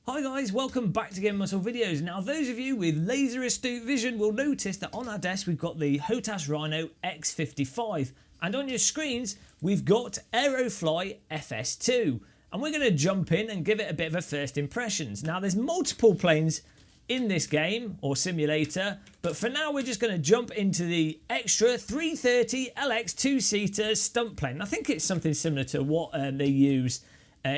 Hi guys, welcome back to Game Muscle Videos. Now those of you with laser astute vision will notice that on our desk we've got the HOTAS Rhino X55 and on your screens we've got Aerofly FS2 and we're going to jump in and give it a bit of a first impressions. Now there's multiple planes in this game or simulator, but for now we're just going to jump into the extra 330 LX 2-seater stunt plane. I think it's something similar to what they use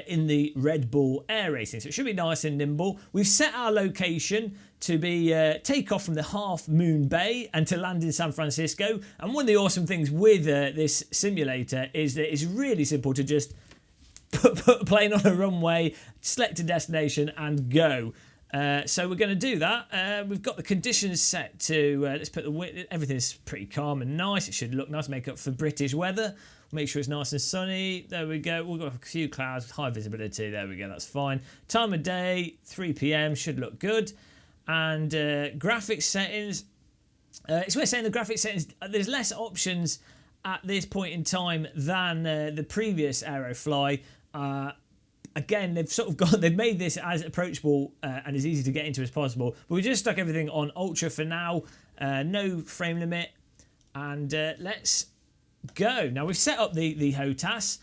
in the Red Bull air racing, so it should be nice and nimble. We've set our location to be takeoff from the Half Moon Bay and to land in San Francisco. And one of the awesome things with this simulator is that it's really simple to just put a plane on a runway, select a destination and go. So we're going to do that. We've got the conditions set to, let's put everything's pretty calm and nice. It should look nice, make up for British weather. Make sure it's nice and sunny. There we go. We've got a few clouds, high visibility. There we go. That's fine. Time of day, 3 p.m. should look good. And graphics settings. It's worth saying the graphics settings. There's less options at this point in time than the previous Aerofly. Again, they've made this as approachable and as easy to get into as possible. But we just stuck everything on ultra for now. No frame limit. And let's go. Now we've set up the HOTAS.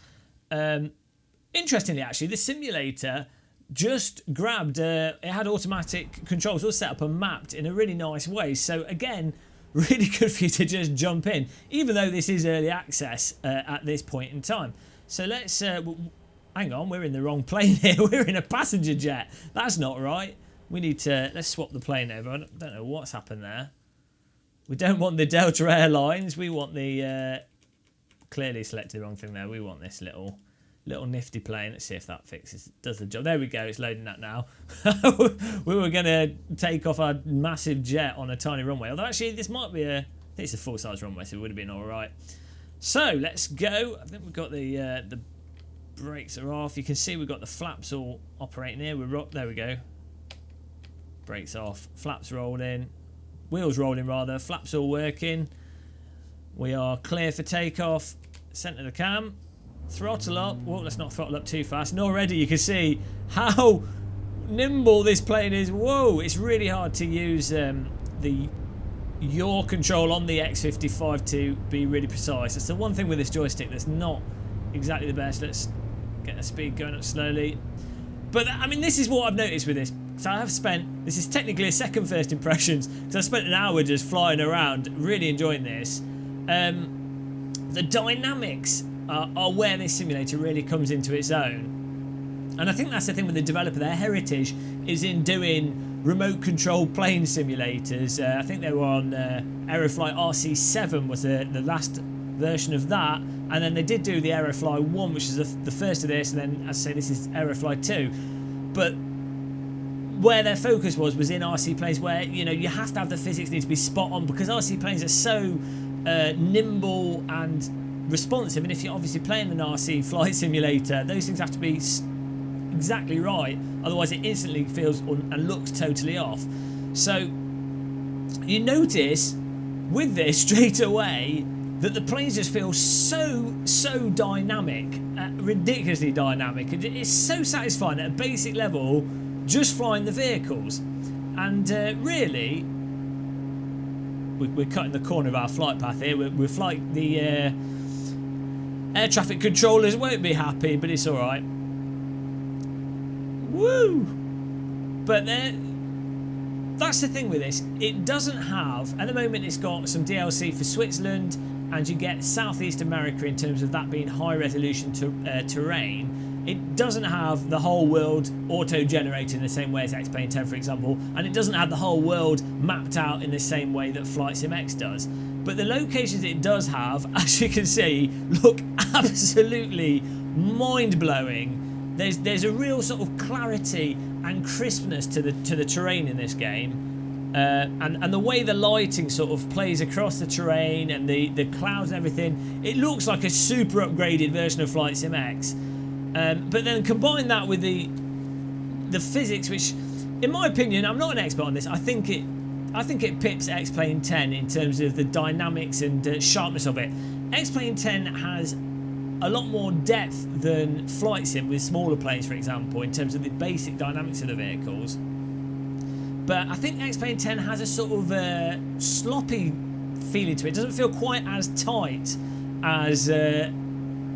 Interestingly, actually, the simulator just grabbed. It had automatic controls all set up and mapped in a really nice way. So again, really good for you to just jump in, even though this is early access at this point in time. So let's. Hang on, we're in the wrong plane here. We're in a passenger jet. That's not right. We need to. Let's swap the plane over. I don't know what's happened there. We don't want the Delta Airlines. We want the. Clearly selected the wrong thing there. We want this little nifty plane. Let's see if that does the job. There we go. It's loading that now. We were going to take off our massive jet on a tiny runway. Although actually this might be I think it's a full-size runway, so it would have been all right. So let's go. I think we've got the brakes are off. You can see we've got the flaps all operating here. There we go. Brakes off. Flaps rolling. Wheels rolling rather. Flaps all working. We are clear for takeoff. Centre the cam. Throttle up. Well, let's not throttle up too fast. And already you can see how nimble this plane is. Whoa, it's really hard to use the yaw control on the X55 to be really precise. It's the one thing with this joystick that's not exactly the best. Let's get the speed going up slowly. But I mean, this is what I've noticed with this. So I have spent, this is technically a second first impressions, because I spent an hour just flying around, really enjoying this. The dynamics are where this simulator really comes into its own. And I think that's the thing with the developer. Their heritage is in doing remote control plane simulators. I think they were on Aerofly RC7 was the last version of that. And then they did do the Aerofly 1, which is the first of this. And then, as I say, this is Aerofly 2. But where their focus was in RC planes where, you know, you have to have the physics need to be spot on because RC planes are so nimble and responsive, and if you're obviously playing an RC flight simulator, those things have to be exactly right, otherwise it instantly feels and looks totally off. So you notice with this straight away that the planes just feel so dynamic, ridiculously dynamic. It's so satisfying at a basic level just flying the vehicles. And really, we're cutting the corner of our flight path here. We're flying the air traffic controllers won't be happy, but it's all right. Woo! But that's the thing with this. It doesn't have, at the moment, it's got some DLC for Switzerland, and you get Southeast America in terms of that being high resolution terrain. It doesn't have the whole world auto-generated in the same way as X-Plane 10, for example, and it doesn't have the whole world mapped out in the same way that Flight Sim X does. But the locations it does have, as you can see, look absolutely mind-blowing. There's a real sort of clarity and crispness to the terrain in this game, and the way the lighting sort of plays across the terrain and the clouds and everything, it looks like a super upgraded version of Flight Sim X. But then combine that with the physics, which, in my opinion, I'm not an expert on this. I think it pips X-Plane 10 in terms of the dynamics and sharpness of it. X-Plane 10 has a lot more depth than flight sim with smaller planes, for example, in terms of the basic dynamics of the vehicles. But I think X-Plane 10 has a sort of sloppy feeling to it. It doesn't feel quite as tight as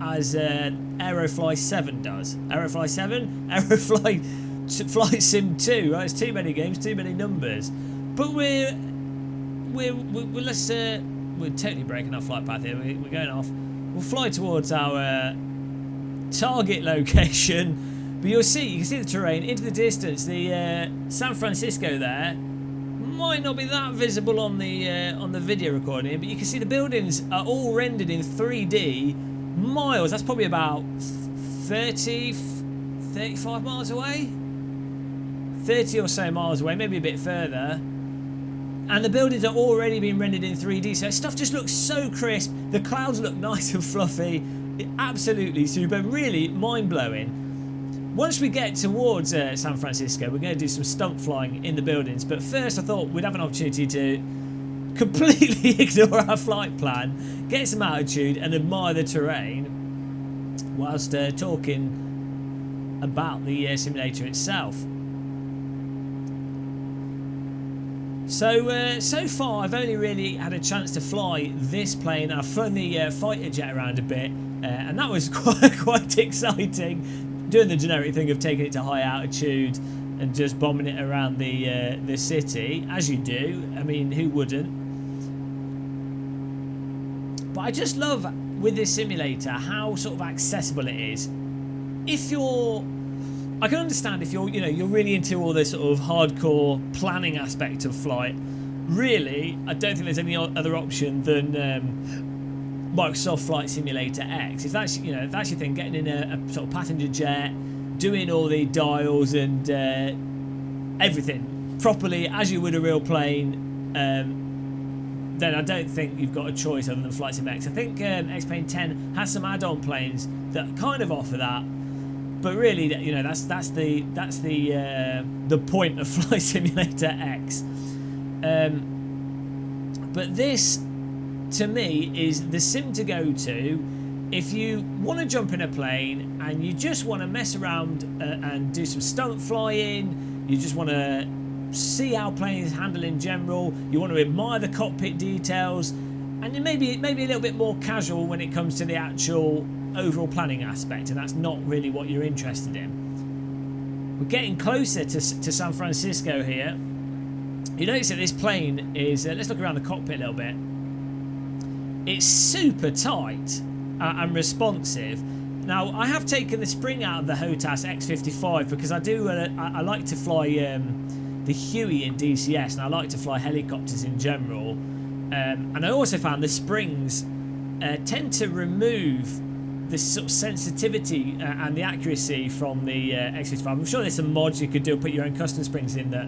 Aerofly 7 does. Aerofly 7? Aerofly Flight Sim 2. Right? It's too many games, too many numbers. But we're totally breaking our flight path here. We're going off. We'll fly towards our target location. But you can see the terrain into the distance. The San Francisco there might not be that visible on the video recording, but you can see the buildings are all rendered in 3D. Miles, that's probably about 35 miles away, 30 or so miles away, maybe a bit further. And the buildings are already being rendered in 3D, so stuff just looks so crisp. The clouds look nice and fluffy. Absolutely super, really mind-blowing. Once we get towards San Francisco, we're going to do some stunt flying in the buildings. But first, I thought we'd have an opportunity to completely ignore our flight plan, get some altitude and admire the terrain whilst talking about the simulator itself. So far I've only really had a chance to fly this plane. I've flown the fighter jet around a bit, and that was quite exciting, doing the generic thing of taking it to high altitude and just bombing it around the city, as you do. I mean, who wouldn't? But I just love with this simulator how sort of accessible it is. I can understand if you're really into all this sort of hardcore planning aspect of flight. Really, I don't think there's any other option than Microsoft Flight Simulator X. If that's your thing, getting in a sort of passenger jet, doing all the dials and everything properly as you would a real plane, then I don't think you've got a choice other than Flight Sim X. I think X-Plane 10 has some add-on planes that kind of offer that. But really, that's the point of Flight Simulator X. But this, to me, is the sim to go to if you want to jump in a plane and you just want to mess around and do some stunt flying. You just want to see how planes handle in general. You want to admire the cockpit details, and you maybe a little bit more casual when it comes to the actual overall planning aspect, and that's not really what you're interested in. We're getting closer to San Francisco here. You notice that this plane is, let's look around the cockpit a little bit. It's super tight and responsive. Now, I have taken the spring out of the HOTAS X55 because I like to fly the Huey in DCS, and I like to fly helicopters in general. And I also found the springs tend to remove this sort of sensitivity and the accuracy from the X55. I'm sure there's some mods you could do, put your own custom springs in that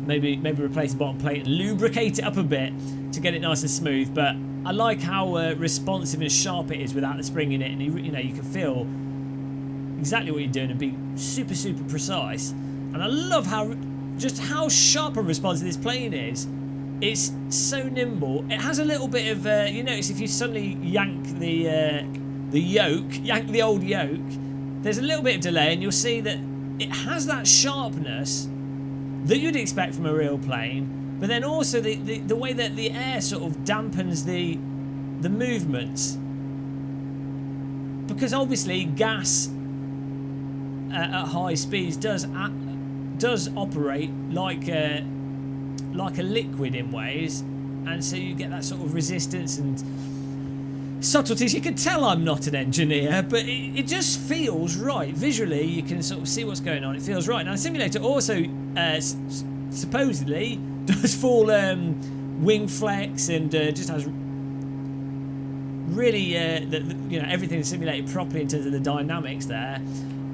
maybe replace the bottom plate and lubricate it up a bit to get it nice and smooth. But I like how responsive and sharp it is without the spring in it, and you can feel exactly what you're doing and be super precise. And I love how sharp and responsive this plane is. It's so nimble. It has a little bit of you notice if you suddenly yank the old yoke, there's a little bit of delay, and you'll see that it has that sharpness that you'd expect from a real plane, but then also the way that the air sort of dampens the movements, because obviously gas at high speeds does operate like a liquid in ways, and so you get that sort of resistance and subtleties. You can tell I'm not an engineer, but it just feels right. Visually, you can sort of see what's going on. It feels right. Now, the simulator also supposedly does full wing flex and just has really everything simulated properly in terms of the dynamics there.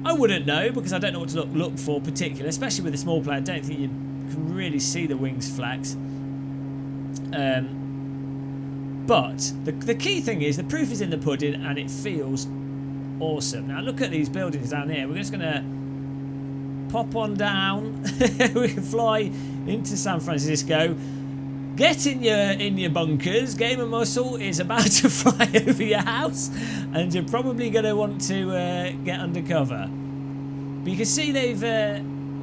I wouldn't know because I don't know what to look for particular, especially with a small plane. I don't think you can really see the wings flex. But the key thing is the proof is in the pudding, and it feels awesome. Now look at these buildings down here. We're just going to pop on down. We can fly into San Francisco, get in your bunkers. Game of Muscle is about to fly over your house, and you're probably going to want to get under cover. But you can see they've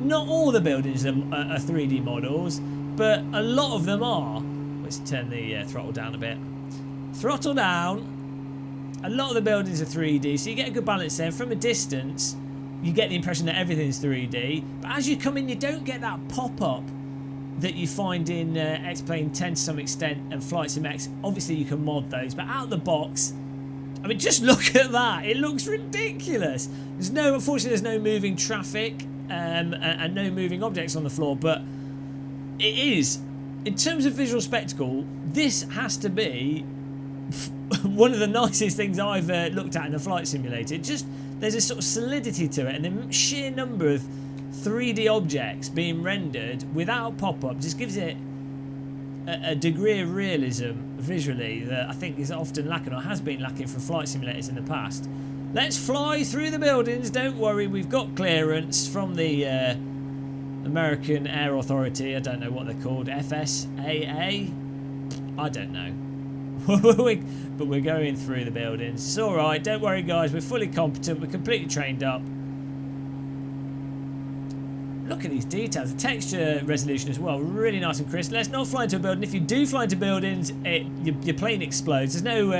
not all the buildings are 3D models, but a lot of them are. Let's turn the throttle down a bit. Throttle down. A lot of the buildings are 3D, so you get a good balance there. From a distance, you get the impression that everything's 3D, but as you come in, you don't get that pop-up that you find in X-Plane 10 to some extent and Flight Sim X. Obviously, you can mod those, but out the box, I mean, just look at that. It looks ridiculous. Unfortunately, there's no moving traffic and no moving objects on the floor, but it is, in terms of visual spectacle, this has to be one of the nicest things I've looked at in a flight simulator. There's a sort of solidity to it, and the sheer number of 3D objects being rendered without pop-up just gives it a degree of realism visually that I think is often lacking, or has been lacking from flight simulators in the past. Let's fly through the buildings. Don't worry, we've got clearance from the American Air Authority. I don't know what they're called. FSAA? I don't know. But we're going through the buildings. It's alright, don't worry guys, we're fully competent, we're completely trained up. Look at these details, the texture resolution as well, really nice and crisp. Let's not fly into a building. If you do fly into buildings, your plane explodes. There's no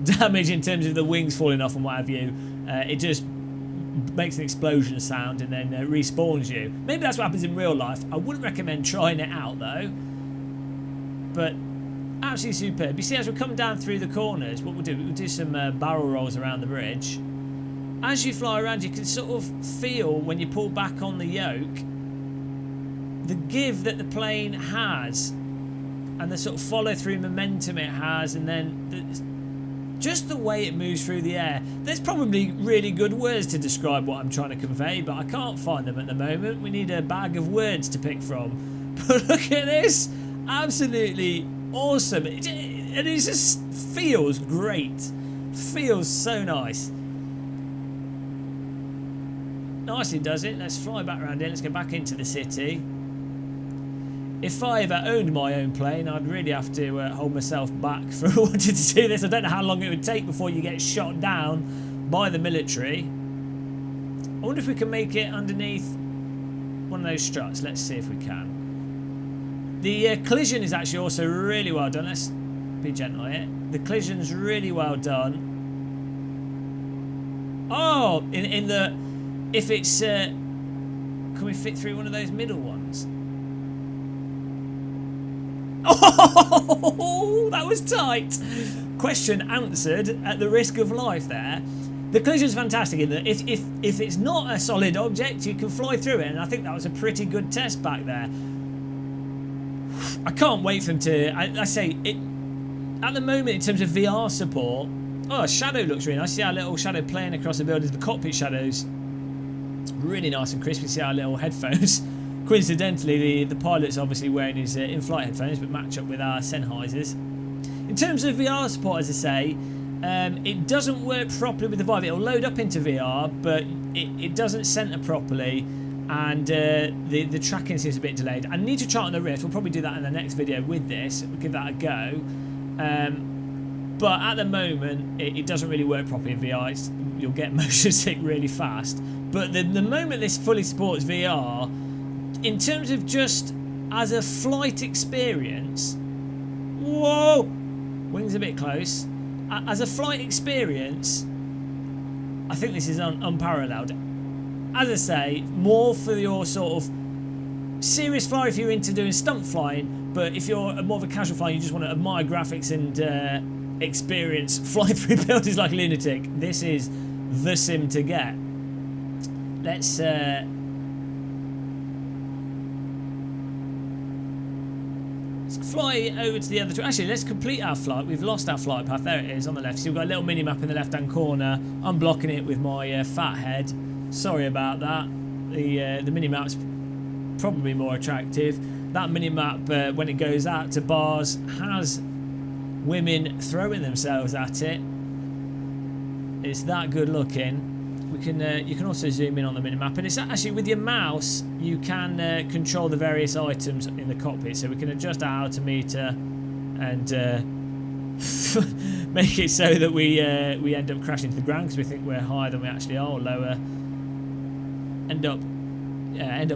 damage in terms of the wings falling off and what have you. It just makes an explosion sound and then respawns you. Maybe that's what happens in real life. I wouldn't recommend trying it out though. But absolutely superb. You see, as we're coming down through the corners, what we'll do some barrel rolls around the bridge. As you fly around, you can sort of feel, when you pull back on the yoke, the give that the plane has and the sort of follow-through momentum it has, and then just the way it moves through the air. There's probably really good words to describe what I'm trying to convey, but I can't find them at the moment. We need a bag of words to pick from. But look at this. Absolutely awesome. And it just feels great. Feels so nice. Nicely does it. Let's fly back around here. Let's go back into the city. If I ever owned my own plane, I'd really have to hold myself back for wanting to do this. I don't know how long it would take before you get shot down by the military. I wonder if we can make it underneath one of those struts. Let's see if we can. The collision is actually also really well done. Let's be gentle on it. The collision's really well done. Oh, in the... If it's... can we fit through one of those middle ones? Oh, that was tight. Question answered at the risk of life there. The collision's fantastic in that if it's not a solid object, you can fly through it, and I think that was a pretty good test back there. I can't wait for them to... I say, it at the moment, in terms of VR support... Oh, shadow looks really nice. See our little shadow playing across the buildings. The cockpit shadows, really nice and crisp. You see our little headphones. Coincidentally, the pilot's obviously wearing his in-flight headphones, but match up with our Sennheisers. In terms of VR support, as I say, it doesn't work properly with the Vive. It'll load up into VR, but it doesn't centre properly, and the tracking seems a bit delayed. I need to try it on the Rift. We'll probably do that in the next video with this. We'll give that a go. But at the moment, it doesn't really work properly in VR. You'll get motion sick really fast. But the moment this fully supports VR, in terms of just as a flight experience, whoa, wings a bit close. As a flight experience, I think this is unparalleled. As I say, more for your sort of serious flyer if you're into doing stunt flying, but if you're more of a casual flyer, you just want to admire graphics and experience flying through buildings like a lunatic, this is the sim to get. Let's fly over to the other two. Actually, let's complete our flight. We've lost our flight path. There it is on the left. So we've got a little mini map in the left-hand corner. I'm blocking it with my fat head. Sorry about that. The mini map's probably more attractive. That mini map, when it goes out to bars, has women throwing themselves at it. It's that good looking. we can you can also zoom in on the minimap, and it's actually with your mouse you can control the various items in the cockpit, so we can adjust our altimeter and make it so that we end up crashing to the ground because we think we're higher than we actually are, or lower. End up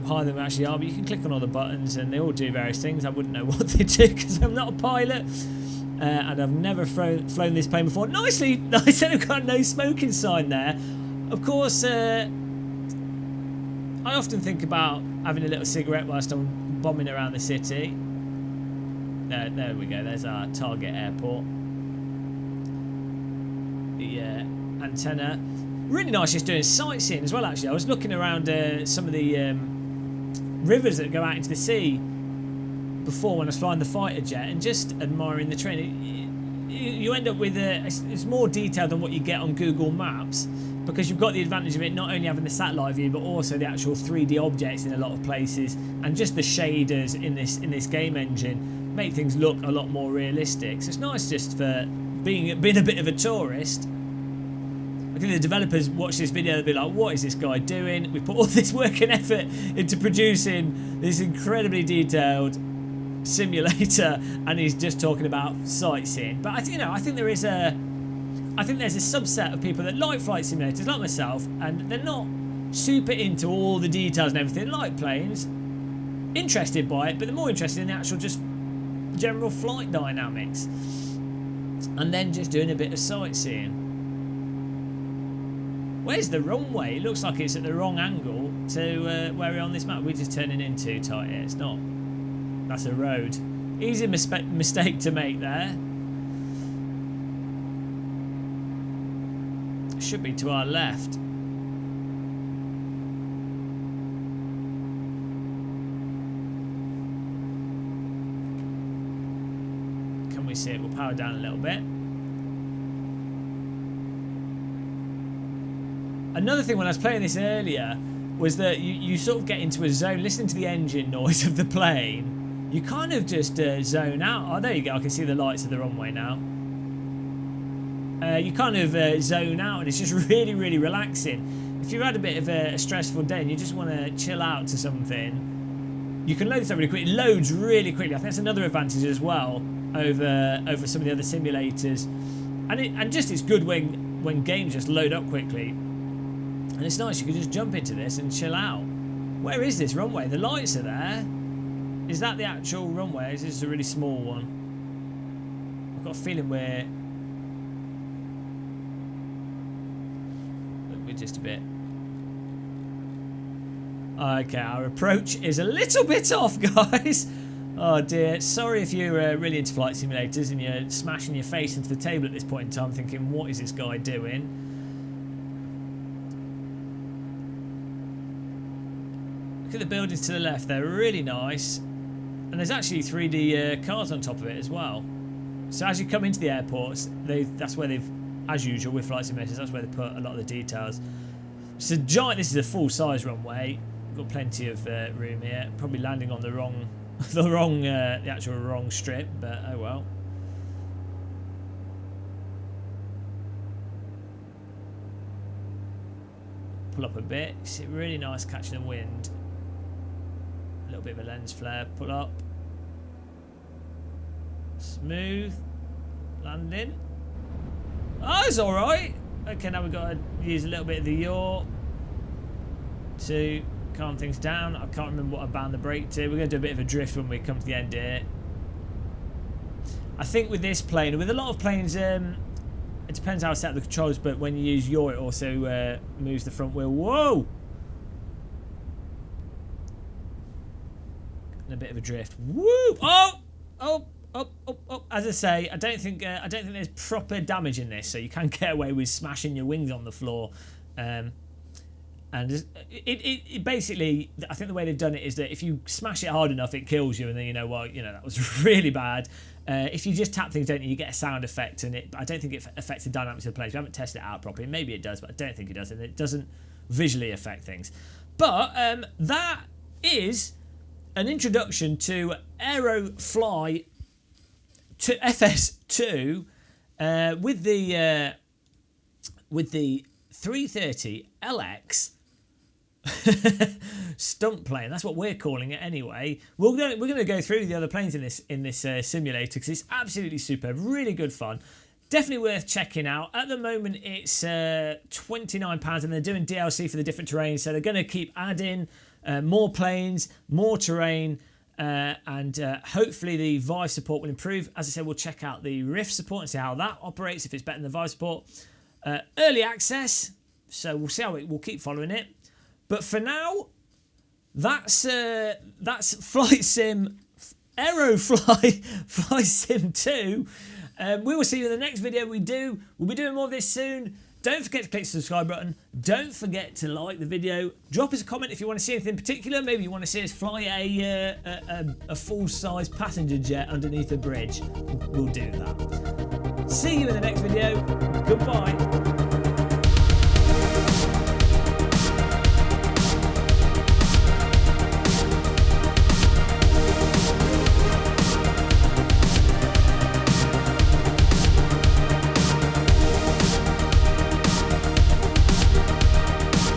higher than we actually are. But you can click on all the buttons and they all do various things. I wouldn't know what they do because I'm not a pilot, and I've never flown this plane before. Nicely nice. I've got no smoking sign there. Of course, I often think about having a little cigarette whilst I'm bombing around the city. There we go, there's our target airport. The antenna. Really nice just doing sightseeing as well, actually. I was looking around some of the rivers that go out into the sea before when I was flying the fighter jet and just admiring the terrain. You end up with it's more detailed than what you get on Google Maps because you've got the advantage of it not only having the satellite view but also the actual 3D objects in a lot of places, and just the shaders in this game engine make things look a lot more realistic. So it's nice just for being a bit of a tourist. I think the developers watch this video and be like, what is this guy doing? We put all this work and effort into producing this incredibly detailed simulator and he's just talking about sightseeing. But I think there's a subset of people that like flight simulators like myself, and they're not super into all the details and everything, like planes, interested by it, but they're more interested in the actual just general flight dynamics, and then just doing a bit of sightseeing. Where's the runway? It looks like it's at the wrong angle to where we're on this map. We're just turning in too tight here. It's not. That's a road. Easy mistake to make there. Should be to our left. Can we see it? We'll power down a little bit. Another thing when I was playing this earlier was that you sort of get into a zone, listening to the engine noise of the plane, you kind of just zone out. Oh, there you go, I can see the lights of the runway now. You kind of zone out, and it's just really, really relaxing. If you've had a bit of a stressful day and you just want to chill out to something, you can load this up really quickly. It loads really quickly. I think that's another advantage as well over some of the other simulators. And just it's good when games just load up quickly. And it's nice, you can just jump into this and chill out. Where is this runway? The lights are there. Is that the actual runway? Is this a really small one? I've got a feeling we're just a bit. Okay, our approach is a little bit off, guys. Oh dear. Sorry if you're really into flight simulators and you're smashing your face into the table at this point in time thinking, what is this guy doing? Look at the buildings to the left. They're really nice. And there's actually 3D cars on top of it as well. So as you come into the airports, that's where they've, as usual with flight simulators, that's where they put a lot of the details. It's a giant. This is a full-size runway. We've got plenty of room here. Probably landing on the actual wrong strip, but oh well. Pull up a bit. It's really nice catching the wind. A little bit of a lens flare. Pull up. Smooth landing. Oh, it's all right. Okay, now we've got to use a little bit of the yaw to calm things down. I can't remember what I bound the brake to. We're going to do a bit of a drift when we come to the end here. I think with this plane, with a lot of planes, it depends how I set up the controls, but when you use yaw, it also moves the front wheel. Whoa! And a bit of a drift. Woo! Oh! Oh! Oh. As I say, I don't think there's proper damage in this, so you can get away with smashing your wings on the floor. And it basically, I think the way they've done it is that if you smash it hard enough, it kills you, and then you know, well, that was really bad. If you just tap things, don't you get a sound effect, and I don't think it affects the dynamics of the place. We haven't tested it out properly. Maybe it does, but I don't think it does, and it doesn't visually affect things. But that is an introduction to AeroFly to FS2 with the 330 LX stunt plane. That's what we're calling it anyway. We're going to go through the other planes in this simulator because it's absolutely superb, really good fun. Definitely worth checking out. At the moment, it's £29, and they're doing DLC for the different terrains, so they're going to keep adding more planes, more terrain, and hopefully the Vive support will improve. As I said, we'll check out the Rift support and see how that operates, if it's better than the Vive support. Early access, so we'll see how we'll keep following it. But for now, that's Flight Sim AeroFly Flight Sim 2. We will see you in the next video we do. We'll be doing more of this soon. Don't forget to click the subscribe button. Don't forget to like the video. Drop us a comment if you want to see anything in particular. Maybe you want to see us fly a full-size passenger jet underneath a bridge. We'll do that. See you in the next video. Goodbye.